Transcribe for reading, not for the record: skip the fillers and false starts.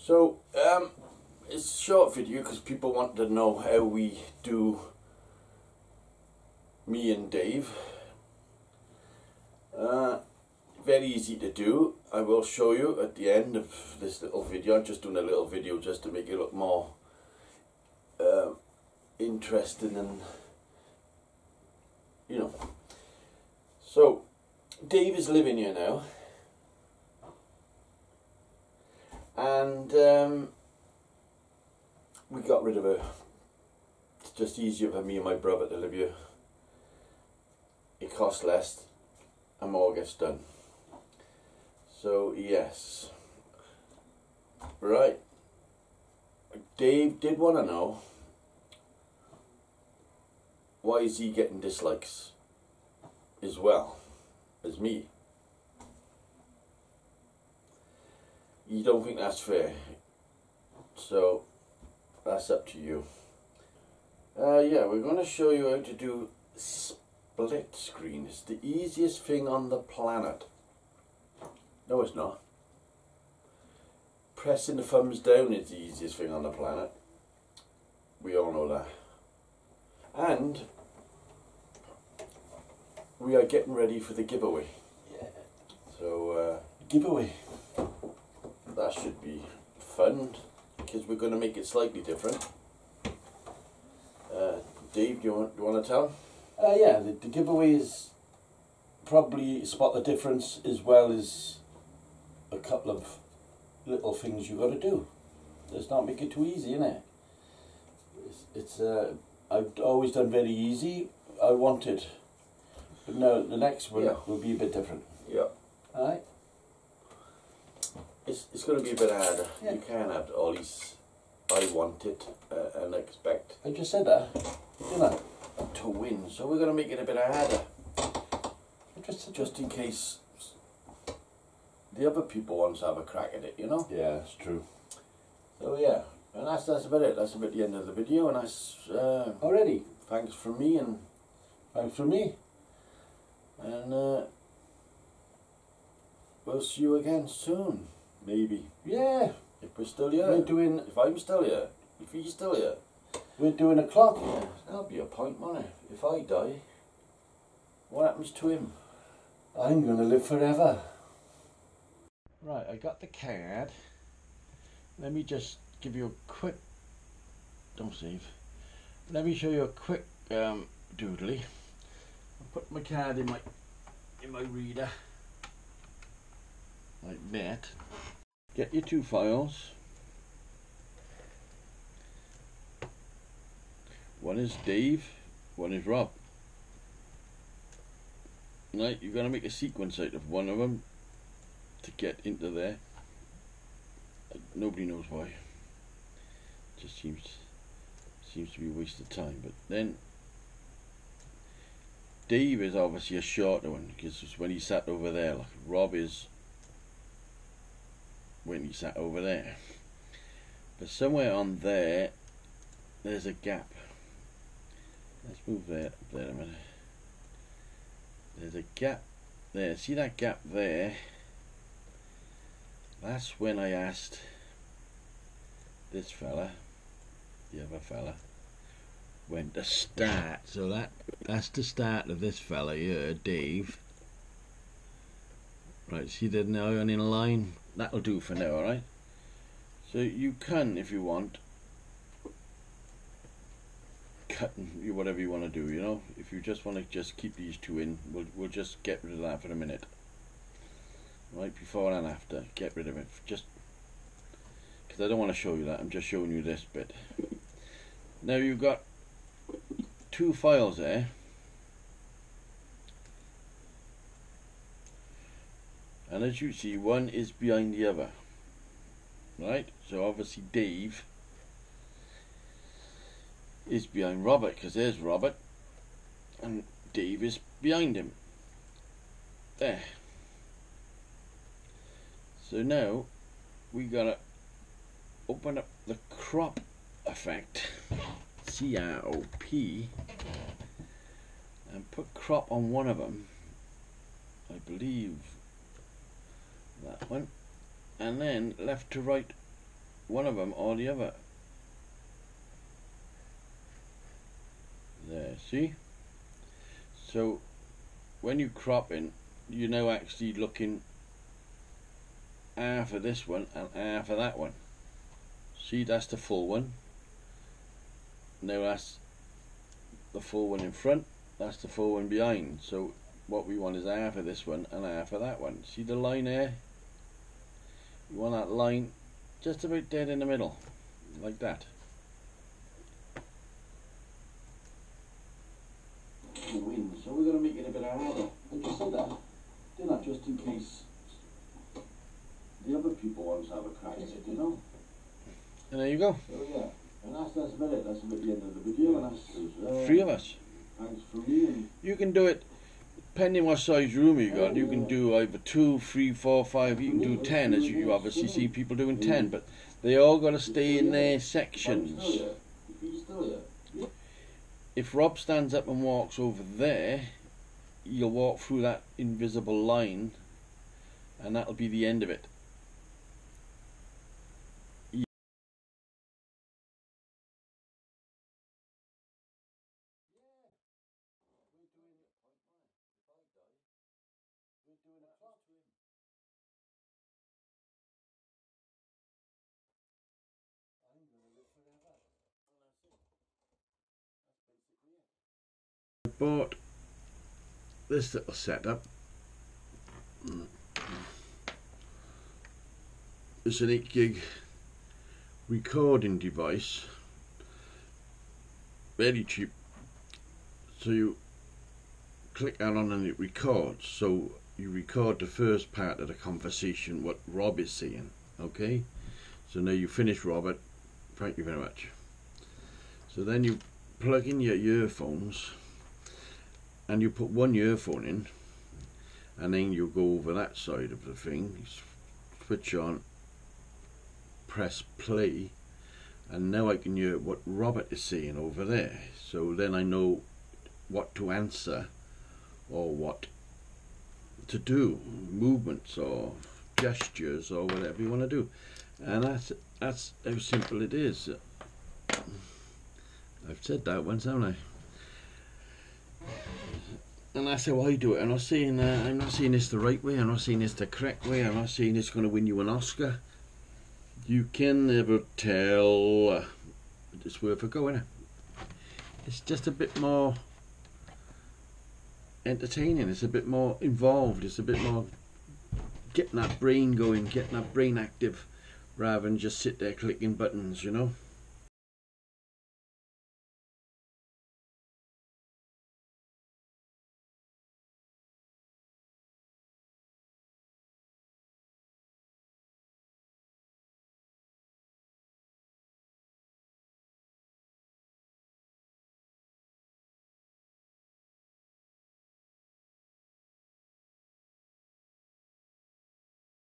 So, it's a short video because people want to know how we do, me and Dave. Very easy to do. I will show you at the end of this little video. I'm just doing a little video just to make it look more interesting and, you know. So, Dave is living here now. And we got rid of her. It's just easier for me and my brother to live here. It costs less and more gets done. So yes. Right. Dave did want to know, why is he getting dislikes as well as me? You don't think that's fair, so that's up to you. Yeah, we're going to show you how to do split screen. It's the easiest thing on the planet. No, it's not. Pressing the thumbs down is the easiest thing on the planet. We all know that. And we are getting ready for the giveaway. Yeah. So, giveaway. That should be fun, because we're going to make it slightly different. Dave, do you want to tell? Yeah, the giveaway is probably spot the difference, as well as a couple of little things you got to do. Let's not make it too easy, innit? I've always done very easy. I wanted, but no, the next one will be a bit different. Yeah. All right. It's going to be a bit harder. Yeah. You can't have all these I want it and expect. I just said that, didn't I? To win. So we're going to make it a bit harder. Just in case the other people want to have a crack at it, you know? Yeah, it's true. So yeah, and that's about it. That's about the end of the video, and that's... already? Thanks from me and... Thanks from me. And we'll see you again soon. Maybe. Yeah. If we're still here. We're doing... If I'm still here. If he's still here. We're doing a clock. Yeah, that'll be a point, won't it? If I die, what happens to him? I'm going to live forever. Right, I got the card. Let me just give you a quick... Don't save. Let me show you a quick doodly. I'll put my card in my reader. Like that. Get your two files. One is Dave, one is Rob. Right, you're going to make a sequence out of one of them to get into there. Nobody knows why. Just seems to be a waste of time. But then Dave is obviously a shorter one, because it's when he sat over there. Like Rob is when he sat over there. But somewhere on there, there's a gap. Let's move there a minute. There's a gap there. See that gap there? That's when I asked this fella, the other fella, when to start. So that's the start of this fella here, Dave. Right, see the now on in a line? That'll do for now, alright? So you can, if you want, cut whatever you want to do, you know. If you just want to just keep these two in, we'll just get rid of that for a minute. Right, before and after, get rid of it. Just because I don't want to show you that, I'm just showing you this bit. Now you've got two files there. And as you see, one is behind the other. Right, so obviously Dave is behind Robert, because there's Robert and Dave is behind him there. So now we gotta open up the crop effect, C-R-O-P, and put crop on one of them, I believe that one, and then left to right one of them or the other. There, see? So when you crop in, you're now actually looking half of this one and half of that one. See, that's the full one. Now that's the full one in front, that's the full one behind. So what we want is half of this one and half of that one. See the line there? You want that line just about dead in the middle, like that. The wind, so we're going to make it a bit harder. I just said that, didn't I? Just in case the other people want to have a crack at it, you know. And there you go. So yeah, and that's about it. That's about the end of the video, and that's 3 of us. Thanks for me. And you can do it depending what size room you got. You can do either 2, 3, 4, 5. You can do 10, as you obviously see people doing 10. But they all got to stay in their sections. If Rob stands up and walks over there, you'll walk through that invisible line, and that'll be the end of it. I bought this little setup. It's an 8 gig recording device, very cheap. So you click that on and it records. So you record the first part of the conversation, what Rob is saying. Okay, so now you finish, Robert, thank you very much. So then you plug in your earphones and you put one earphone in, and then you go over that side of the thing, switch on, press play, and now I can hear what Robert is saying over there. So then I know what to answer or what to do, movements or gestures or whatever you want to do. And that's how simple it is. I've said that once, haven't I? And that's how I do it. I'm not saying this the right way. I'm not saying this the correct way. I'm not saying it's going to win you an Oscar. You can never tell. It's worth a go, isn't it? It's just a bit more entertaining. It's a bit more involved. It's a bit more getting that brain going, getting that brain active, rather than just sit there clicking buttons, you know.